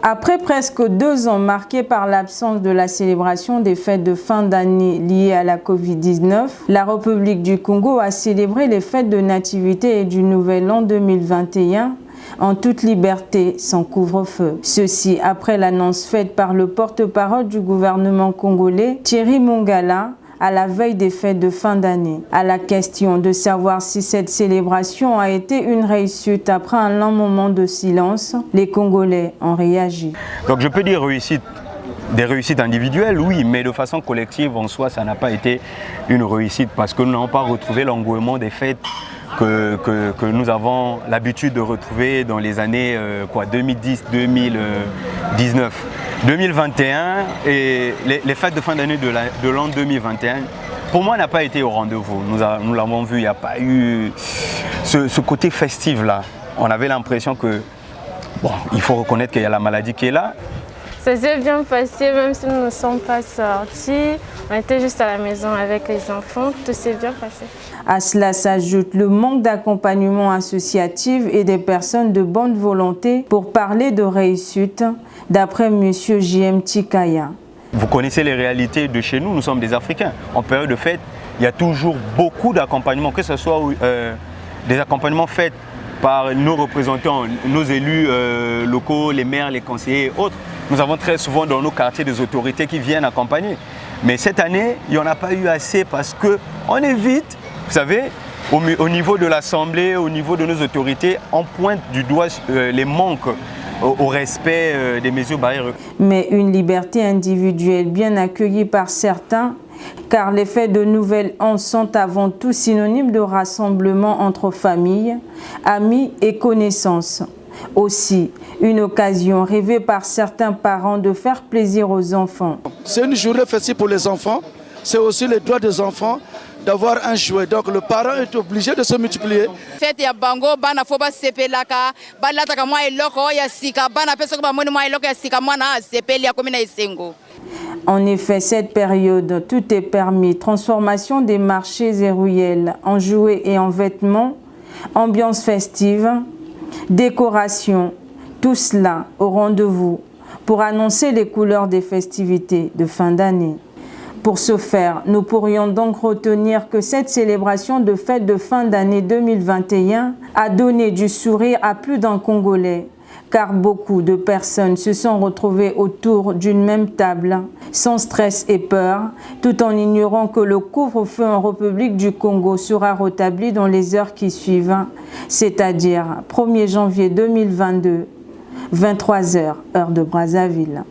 Après presque 2 ans marqués par l'absence de la célébration des fêtes de fin d'année liées à la Covid-19, la République du Congo a célébré les fêtes de Nativité et du Nouvel An 2021 en toute liberté, sans couvre-feu. Ceci après l'annonce faite par le porte-parole du gouvernement congolais, Thierry Mongala, à la veille des fêtes de fin d'année. À la question de savoir si cette célébration a été une réussite après un long moment de silence, les Congolais ont réagi. Donc je peux dire des réussites individuelles, oui, mais de façon collective en soi, ça n'a pas été une réussite parce que nous n'avons pas retrouvé l'engouement des fêtes que nous avons l'habitude de retrouver dans les années 2010-2019. 2021 et les fêtes de fin d'année de l'an 2021, pour moi, n'a pas été au rendez-vous. Nous l'avons vu, il n'y a pas eu ce côté festif là. On avait l'impression que, bon, il faut reconnaître qu'il y a la maladie qui est là. Ça s'est bien passé, même si nous ne sommes pas sortis. On était juste à la maison avec les enfants, tout s'est bien passé. À cela s'ajoute le manque d'accompagnement associatif et des personnes de bonne volonté pour parler de réussite, d'après M. J.M. Tikaya. Vous connaissez les réalités de chez nous, nous sommes des Africains. En période de fête, il y a toujours beaucoup d'accompagnement, que ce soit des accompagnements faits par nos représentants, nos élus locaux, les maires, les conseillers et autres. Nous avons très souvent dans nos quartiers des autorités qui viennent accompagner. Mais cette année, il n'y en a pas eu assez parce qu'on évite, vous savez, au niveau de l'Assemblée, au niveau de nos autorités, on pointe du doigt les manques au respect des mesures barrières. Mais une liberté individuelle bien accueillie par certains, car les fêtes de Nouvel An sont avant tout synonymes de rassemblement entre familles, amis et connaissances. Aussi, une occasion rêvée par certains parents de faire plaisir aux enfants. C'est une journée festive pour les enfants, c'est aussi le droit des enfants d'avoir un jouet. Donc le parent est obligé de se multiplier. En effet, cette période, tout est permis. Transformation des marchés et ruelles en jouets et en vêtements, ambiance festive, décoration, tout cela au rendez-vous pour annoncer les couleurs des festivités de fin d'année. Pour ce faire, nous pourrions donc retenir que cette célébration de fête de fin d'année 2021 a donné du sourire à plus d'un Congolais, car beaucoup de personnes se sont retrouvées autour d'une même table, sans stress et peur, tout en ignorant que le couvre-feu en République du Congo sera rétabli dans les heures qui suivent, c'est-à-dire 1er janvier 2022, 23h, heure de Brazzaville.